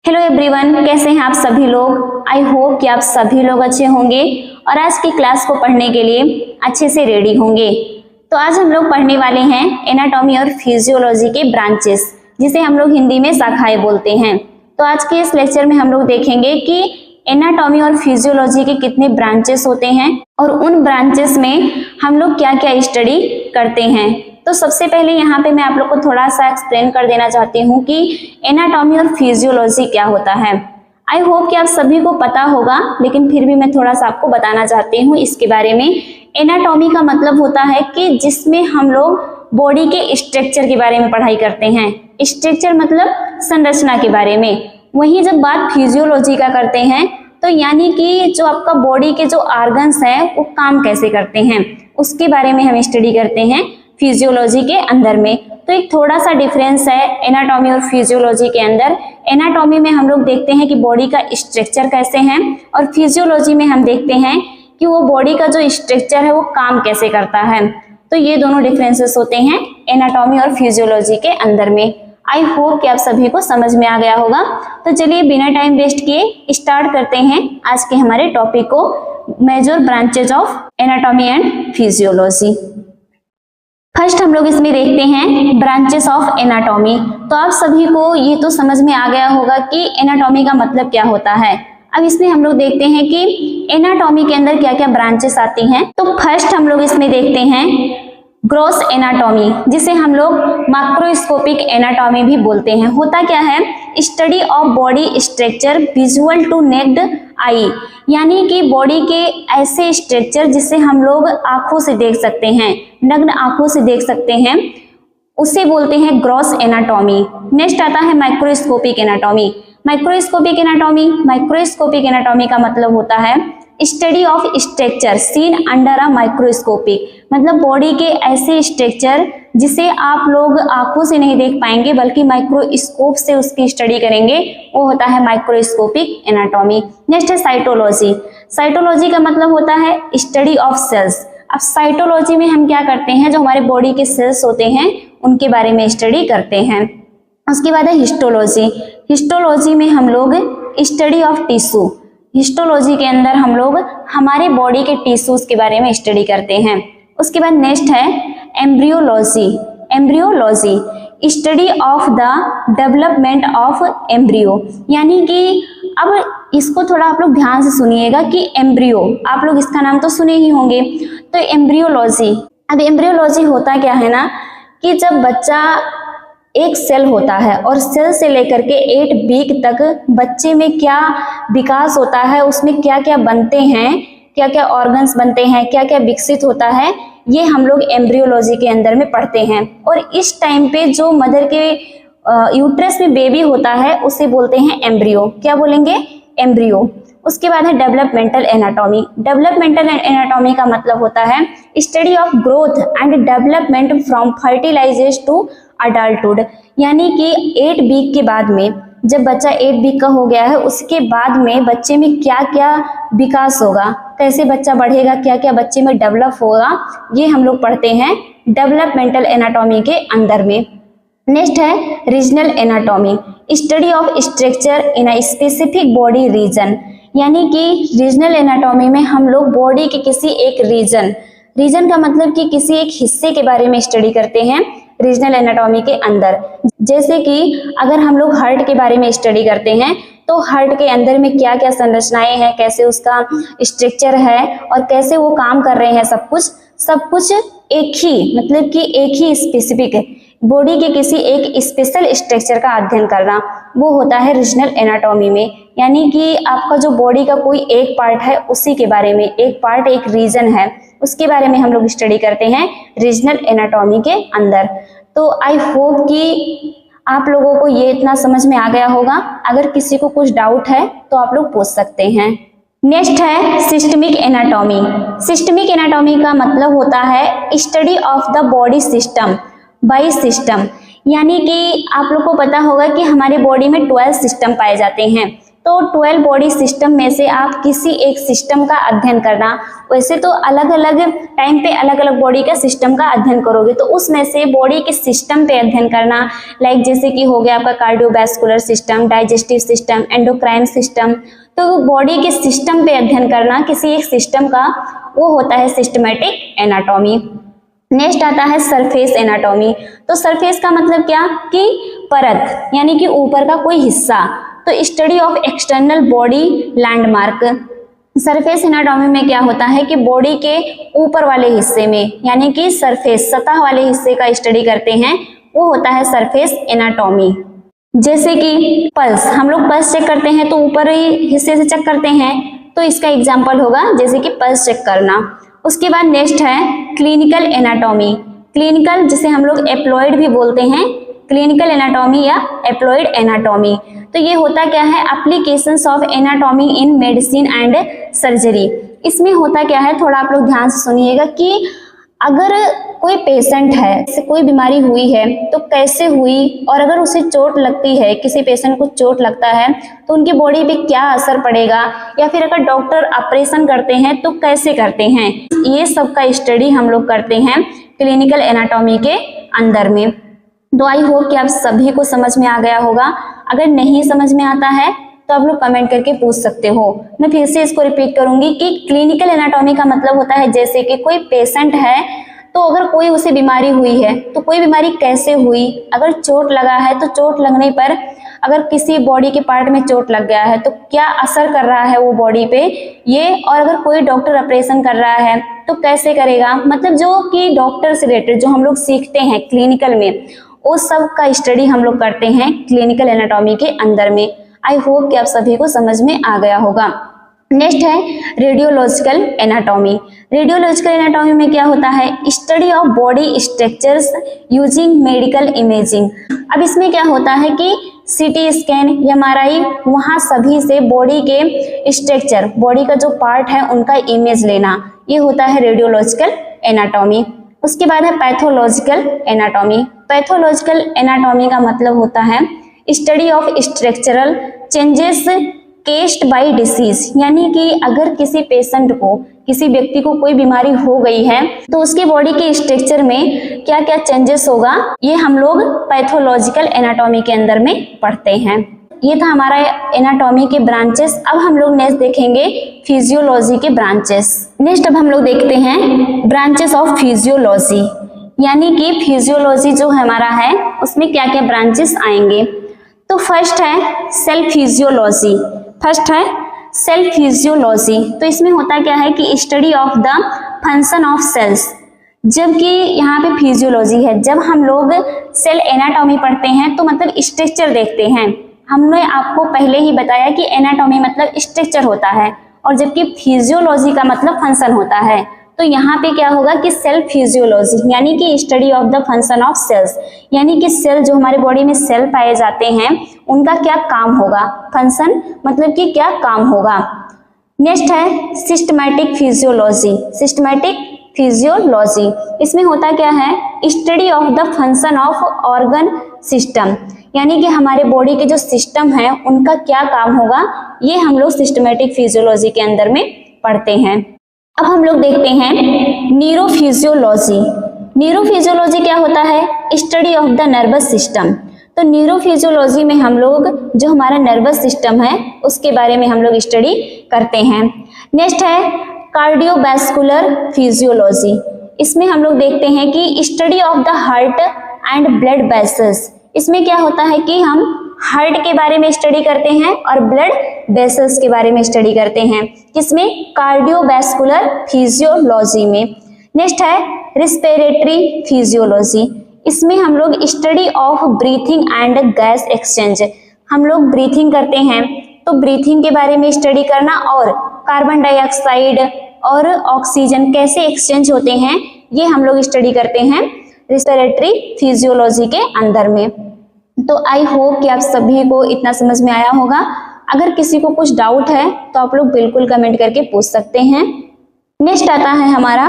Hello everyone, कैसे हैं आप सभी लोग। आई होप कि आप सभी लोग अच्छे होंगे और आज की क्लास को पढ़ने के लिए अच्छे से रेडी होंगे। तो आज हम लोग पढ़ने वाले हैं एनाटॉमी और फिजियोलॉजी के ब्रांचेस, जिसे हम लोग हिंदी में शाखाएं बोलते हैं। तो आज के इस लेक्चर में हम लोग देखेंगे कि एनाटॉमी और फिजियोलॉजी के कितने ब्रांचेस होते हैं और उन ब्रांचेस में हम लोग क्या क्या स्टडी करते हैं। तो सबसे पहले यहाँ पे मैं आप लोग को थोड़ा सा एक्सप्लेन कर देना चाहती हूँ कि एनाटॉमी और फिजियोलॉजी क्या होता है। आई होप कि आप सभी को पता होगा, लेकिन फिर भी मैं थोड़ा सा आपको बताना चाहती हूँ इसके बारे में। एनाटॉमी का मतलब होता है कि जिसमें हम लोग बॉडी के स्ट्रक्चर के बारे में पढ़ाई करते हैं। स्ट्रक्चर मतलब संरचना के बारे में। वहीं जब बात फिजियोलॉजी का करते हैं तो यानी कि जो आपका बॉडी के जो ऑर्गन्स हैं वो काम कैसे करते हैं, उसके बारे में हम स्टडी करते हैं फिजियोलॉजी के अंदर में। तो एक थोड़ा सा डिफरेंस है एनाटॉमी और फिजियोलॉजी के अंदर। एनाटॉमी में हम लोग देखते हैं कि बॉडी का स्ट्रक्चर कैसे है और फिजियोलॉजी में हम देखते हैं कि वो बॉडी का जो स्ट्रक्चर है वो काम कैसे करता है। तो ये दोनों डिफरेंसेस होते हैं एनाटॉमी और फिजियोलॉजी के अंदर में। आई होप कि आप सभी को समझ में आ गया होगा। तो चलिए बिना टाइम वेस्ट किए स्टार्ट करते हैं आज के हमारे टॉपिक को, major branches of anatomy and physiology. First हम लोग इसमें देखते हैं ब्रांचेस ऑफ एनाटॉमी। तो आप सभी को ये तो समझ में आ गया होगा कि एनाटॉमी का मतलब क्या होता है। अब इसमें हम लोग देखते हैं कि एनाटॉमी के अंदर क्या क्या ब्रांचेस आती हैं। तो फर्स्ट हम लोग इसमें देखते हैं ग्रॉस एनाटॉमी, जिसे हम लोग मैक्रोस्कोपिक एनाटॉमी भी बोलते हैं। होता क्या है, study of body structure visual to naked eye, यानी कि बॉडी के ऐसे स्ट्रक्चर जिसे हम लोग आंखों से देख सकते हैं, नग्न आंखों से देख सकते हैं, उसे बोलते हैं ग्रॉस एनाटॉमी। नेक्स्ट आता है माइक्रोस्कोपिक एनाटॉमी। माइक्रोस्कोपिक एनाटॉमी का मतलब होता है study of structure seen under a microscopic, मतलब बॉडी के ऐसे स्ट्रक्चर जिसे आप लोग आंखों से नहीं देख पाएंगे बल्कि माइक्रोस्कोप से उसकी स्टडी करेंगे, वो होता है माइक्रोस्कोपिक एनाटॉमी। नेक्स्ट है साइटोलॉजी। साइटोलॉजी का मतलब होता है स्टडी ऑफ सेल्स। अब साइटोलॉजी में हम क्या करते हैं, जो हमारे बॉडी के सेल्स होते हैं उनके बारे में स्टडी करते हैं। उसके बाद है हिस्टोलॉजी। हिस्टोलॉजी में हम लोग स्टडी ऑफ टिश्यू, हिस्टोलॉजी के अंदर हम लोग हमारे बॉडी के टिश्यूज के बारे में स्टडी करते हैं। उसके बाद नेक्स्ट है embryology. Embryology study of the development of embryo, यानी कि अब इसको थोड़ा आप लोग ध्यान से सुनिएगा कि एम्ब्रियो, आप लोग इसका नाम तो सुने ही होंगे। तो एम्ब्रियोलॉजी, अब एम्ब्रियोलॉजी होता क्या है ना कि जब बच्चा एक सेल होता है और सेल से लेकर के 8 वीक तक बच्चे में क्या विकास होता है, उसमें क्या क्या बनते हैं, क्या क्या ऑर्गन्स बनते हैं, क्या क्या विकसित होता है, ये हम लोग एम्ब्रियोलॉजी के अंदर में पढ़ते हैं। और इस टाइम पे जो मदर के यूट्रस में बेबी होता है उसे बोलते हैं एम्ब्रियो। क्या बोलेंगे? एम्ब्रियो। उसके बाद है डेवलपमेंटल एनाटॉमी। डेवलपमेंटल एनाटॉमी का मतलब होता है study of growth and development from fertilisation to adulthood, यानी कि 8 वीक के बाद में, जब बच्चा 8 वीक का हो गया है उसके बाद में बच्चे में क्या क्या विकास होगा, कैसे बच्चा बढ़ेगा, क्या क्या बच्चे में डेवलप होगा, ये हम लोग पढ़ते हैं डेवलपमेंटल एनाटॉमी के अंदर में। नेक्स्ट है regional anatomy. Study of structure in a specific body region, यानी कि रीजनल एनाटॉमी में हम लोग बॉडी के किसी एक रीजन का मतलब कि किसी एक हिस्से के बारे में स्टडी करते हैं रीजनल एनाटॉमी के अंदर। जैसे कि अगर हम लोग हार्ट के बारे में स्टडी करते हैं तो हार्ट के अंदर में क्या क्या संरचनाएं हैं, कैसे उसका स्ट्रक्चर है और कैसे वो काम कर रहे हैं, सब कुछ एक ही, मतलब कि एक ही स्पेसिफिक बॉडी के किसी एक स्पेशल स्ट्रक्चर का अध्ययन करना, वो होता है रीजनल एनाटॉमी में। यानी कि आपका जो बॉडी का कोई एक पार्ट है उसी के बारे में, एक पार्ट, एक रीजन है, उसके बारे में हम लोग स्टडी करते हैं रीजनल एनाटॉमी के अंदर। तो आई होप कि आप लोगों को ये इतना समझ में आ गया होगा। अगर किसी को कुछ डाउट है तो आप लोग पूछ सकते हैं। नेक्स्ट है सिस्टमिक एनाटॉमी। सिस्टमिक एनाटॉमी का मतलब होता है study of the body system by system, यानी कि आप लोग को पता होगा कि हमारे बॉडी में 12 सिस्टम पाए जाते हैं। तो 12 बॉडी सिस्टम में से आप किसी एक सिस्टम का अध्ययन करना। वैसे तो अलग अलग टाइम पे अलग अलग बॉडी का सिस्टम का अध्ययन करोगे, तो उसमें से बॉडी के सिस्टम पे अध्ययन करना, लाइक जैसे कि हो गया आपका cardiovascular system, digestive system, endocrine system. तो बॉडी के सिस्टम पे अध्ययन करना किसी एक सिस्टम का, वो होता है सिस्टमैटिक एनाटॉमी। नेक्स्ट आता है सरफेस एनाटॉमी। तो सरफेस का मतलब क्या कि परत, यानी कि ऊपर का कोई हिस्सा। तो study of external body landmark. Surface anatomy में क्या होता है कि बॉडी के ऊपर वाले हिस्से में, यानी कि सरफेस सतह वाले हिस्से का स्टडी करते हैं, वो होता है सरफेस एनाटॉमी। जैसे कि पल्स, हम लोग पल्स चेक करते हैं तो ऊपर ही हिस्से से चेक करते हैं, तो इसका एग्जाम्पल होगा जैसे कि पल्स चेक करना। उसके बाद नेक्स्ट है क्लिनिकल एनाटॉमी। क्लिनिकल जिसे हम लोग एप्लॉइड भी बोलते हैं, क्लिनिकल एनाटॉमी या एप्लॉइड एनाटॉमी। तो ये होता क्या है, applications of anatomy in medicine and surgery. इसमें होता क्या है, थोड़ा आप लोग ध्यान से सुनिएगा कि अगर कोई पेशेंट है, जैसे कोई बीमारी हुई है तो कैसे हुई, और अगर उसे चोट लगती है, किसी पेशेंट को चोट लगता है तो उनकी बॉडी पे क्या असर पड़ेगा, या फिर अगर डॉक्टर ऑपरेशन करते हैं तो कैसे करते हैं, ये सब का स्टडी हम लोग करते हैं क्लिनिकल एनाटॉमी के अंदर में। तो आई होप कि आप सभी को समझ में आ गया होगा। अगर नहीं समझ में आता है तो आप लोग कमेंट करके पूछ सकते हो। मैं फिर से इसको रिपीट करूंगी कि क्लिनिकल एनाटॉमी का मतलब होता है जैसे कि कोई पेशेंट है, तो अगर कोई उसे बीमारी हुई है तो कोई बीमारी कैसे हुई, अगर चोट लगा है तो चोट लगने पर अगर किसी बॉडी के पार्ट में चोट लग गया है तो क्या असर कर रहा है वो बॉडी पे ये, और अगर कोई डॉक्टर ऑपरेशन कर रहा है तो कैसे करेगा, मतलब जो कि डॉक्टर से रिलेटेड जो हम लोग सीखते हैं क्लिनिकल में, वो सब का स्टडी हम लोग करते हैं क्लिनिकल एनाटॉमी के अंदर में। आई होप कि आप सभी को समझ में आ गया होगा। नेक्स्ट है रेडियोलॉजिकल एनाटॉमी। रेडियोलॉजिकल एनाटॉमी में क्या होता है, study of body structures using medical imaging. अब इसमें क्या होता है कि सीटी स्कैन, एमआरआई, वहाँ सभी से बॉडी के स्ट्रक्चर, बॉडी का जो पार्ट है उनका इमेज लेना, ये होता है रेडियोलॉजिकल एनाटॉमी। उसके बाद है पैथोलॉजिकल एनाटॉमी। पैथोलॉजिकल एनाटॉमी का मतलब होता है study of structural changes caused by disease, यानी कि अगर किसी पेशेंट को, किसी व्यक्ति को कोई बीमारी हो गई है तो उसके बॉडी के स्ट्रक्चर में क्या क्या चेंजेस होगा, ये हम लोग पैथोलॉजिकल एनाटॉमी के अंदर में पढ़ते हैं। ये था हमारा एनाटॉमी के ब्रांचेस। अब हम लोग नेक्स्ट देखेंगे फिजियोलॉजी के ब्रांचेस। नेक्स्ट अब हम लोग देखते हैं ब्रांचेस ऑफ फिजियोलॉजी, यानी कि फिजियोलॉजी जो हमारा है उसमें क्या क्या ब्रांचेस आएंगे। तो फर्स्ट है सेल फिजियोलॉजी। फर्स्ट है सेल फिजियोलॉजी। तो इसमें होता क्या है कि study of the function of cells, जबकि यहाँ पे फिजियोलॉजी है। जब हम लोग सेल एनाटॉमी पढ़ते हैं तो मतलब स्ट्रक्चर देखते हैं। हमने आपको पहले ही बताया कि एनाटॉमी मतलब स्ट्रक्चर होता है, और जबकि फिजियोलॉजी का मतलब फंक्शन होता है। तो यहाँ पे क्या होगा कि सेल फिजियोलॉजी, यानी कि study of the function of cells, यानी कि सेल, जो हमारे बॉडी में सेल पाए जाते हैं उनका क्या काम होगा, फंक्शन मतलब कि क्या काम होगा। नेक्स्ट है सिस्टमैटिक फिजियोलॉजी। सिस्टमैटिक फिजियोलॉजी, इसमें होता क्या है, study of the function of organ system, यानी कि हमारे बॉडी के जो सिस्टम है उनका क्या काम होगा, ये हम लोग सिस्टमैटिक फिजियोलॉजी के अंदर में पढ़ते हैं। अब हम लोग देखते हैं न्यूरोफिजियोलॉजी। न्यूरोफिजियोलॉजी क्या होता है, study of the nervous system. तो न्यूरोफिजियोलॉजी में हम लोग जो हमारा नर्वस सिस्टम है उसके बारे में हम लोग स्टडी करते हैं। नेक्स्ट है कार्डियोवैस्कुलर फिजियोलॉजी। इसमें हम लोग देखते हैं कि study of the heart and blood vessels. इसमें क्या होता है कि हम हार्ट के बारे में स्टडी करते हैं और ब्लड वेसल्स के बारे में स्टडी करते हैं, किसमें, कार्डियोवैस्कुलर फिजियोलॉजी में। नेक्स्ट है रिस्पिरेटरी फिजियोलॉजी। इसमें हम लोग study of breathing and gas exchange. हम लोग ब्रीथिंग करते हैं तो ब्रीथिंग के बारे में स्टडी करना, और कार्बन डाइऑक्साइड और ऑक्सीजन कैसे एक्सचेंज होते हैं ये हम लोग स्टडी करते हैं रिस्पिरेटरी फिजियोलॉजी के अंदर में। तो आई होप कि आप सभी को इतना समझ में आया होगा। अगर किसी को कुछ डाउट है तो आप लोग बिल्कुल कमेंट करके पूछ सकते हैं। नेक्स्ट आता है हमारा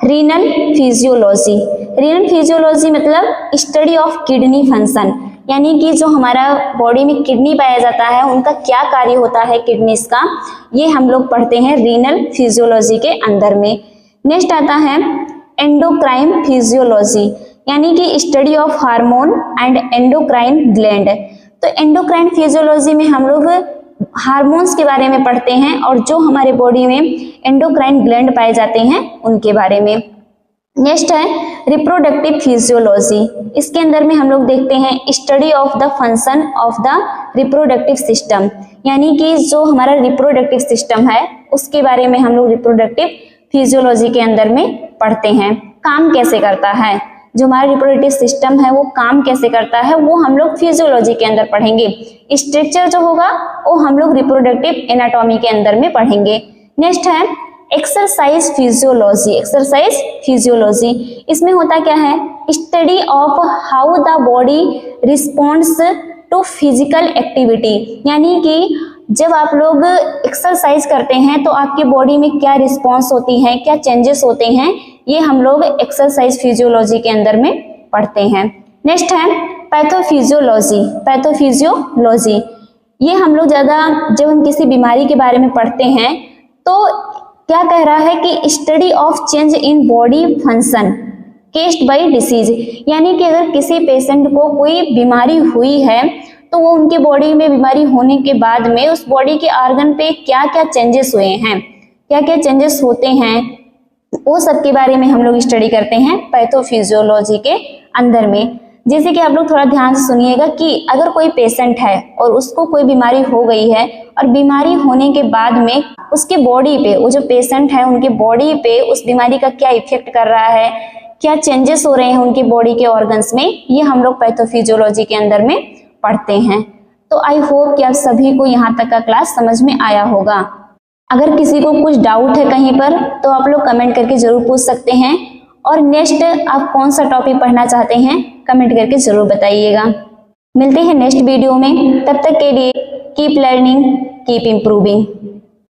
रीनल फिजियोलॉजी। रीनल फिजियोलॉजी मतलब स्टडी ऑफ किडनी फंक्शन, यानी कि जो हमारा बॉडी में किडनी पाया जाता है उनका क्या कार्य होता है किडनीज का, ये हम लोग पढ़ते हैं रीनल फिजियोलॉजी के अंदर में। नेक्स्ट आता है एंडोक्राइन फिजियोलॉजी, यानी कि study of hormone and endocrine gland. तो एंडोक्राइन फिजियोलॉजी में हम लोग हार्मोन्स के बारे में पढ़ते हैं और जो हमारे बॉडी में एंडोक्राइन ग्लैंड पाए जाते हैं उनके बारे में। नेक्स्ट है रिप्रोडक्टिव फिजियोलॉजी, इसके अंदर में हम लोग देखते हैं study of the function of the reproductive system, यानी कि जो हमारा रिप्रोडक्टिव सिस्टम है उसके बारे में हम लोग रिप्रोडक्टिव फिजियोलॉजी के अंदर में पढ़ते हैं। काम कैसे करता है, जो हमारा रिप्रोडक्टिव सिस्टम है वो काम कैसे करता है वो हम लोग फिजियोलॉजी के अंदर पढ़ेंगे। स्ट्रक्चर जो होगा वो हम लोग रिप्रोडक्टिव एनाटॉमी के अंदर में पढ़ेंगे। नेक्स्ट है एक्सरसाइज फिजियोलॉजी। एक्सरसाइज फिजियोलॉजी इसमें होता क्या है, study of how the body responds to physical activity, यानी कि जब आप लोग एक्सरसाइज करते हैं तो आपकी बॉडी में क्या रिस्पॉन्स होती है, क्या चेंजेस होते हैं, ये हम लोग एक्सरसाइज फिजियोलॉजी के अंदर में पढ़ते हैं। नेक्स्ट है पैथोफिजियोलॉजी। पैथोफिजियोलॉजी ये हम लोग ज़्यादा जब हम किसी बीमारी के बारे में पढ़ते हैं तो क्या कह रहा है कि study of change in body function caused by disease, यानी कि अगर किसी पेशेंट को कोई बीमारी हुई है तो वो उनके बॉडी में बीमारी होने के बाद में उस बॉडी के ऑर्गन पे क्या क्या चेंजेस हुए हैं, क्या क्या चेंजेस होते हैं, वो सब के बारे में हम लोग स्टडी करते हैं पैथोफिजियोलॉजी के अंदर में। जैसे कि आप लोग थोड़ा ध्यान से सुनिएगा कि अगर कोई पेशेंट है और उसको कोई बीमारी हो गई है और बीमारी होने के बाद में उसके बॉडी पे, वो जो पेशेंट है उनके बॉडी पे उस बीमारी का क्या इफेक्ट कर रहा है, क्या चेंजेस हो रहे हैं उनकी बॉडी के ऑर्गन्स में, ये हम लोग पैथोफिजियोलॉजी के अंदर में पढ़ते हैं। तो आई होप कि आप सभी को यहाँ तक का क्लास समझ में आया होगा। अगर किसी को कुछ डाउट है कहीं पर तो आप लोग कमेंट करके जरूर पूछ सकते हैं, और नेक्स्ट आप कौन सा टॉपिक पढ़ना चाहते हैं कमेंट करके जरूर बताइएगा। मिलते हैं नेक्स्ट वीडियो में, तब तक के लिए कीप लर्निंग कीप इम्प्रूविंग।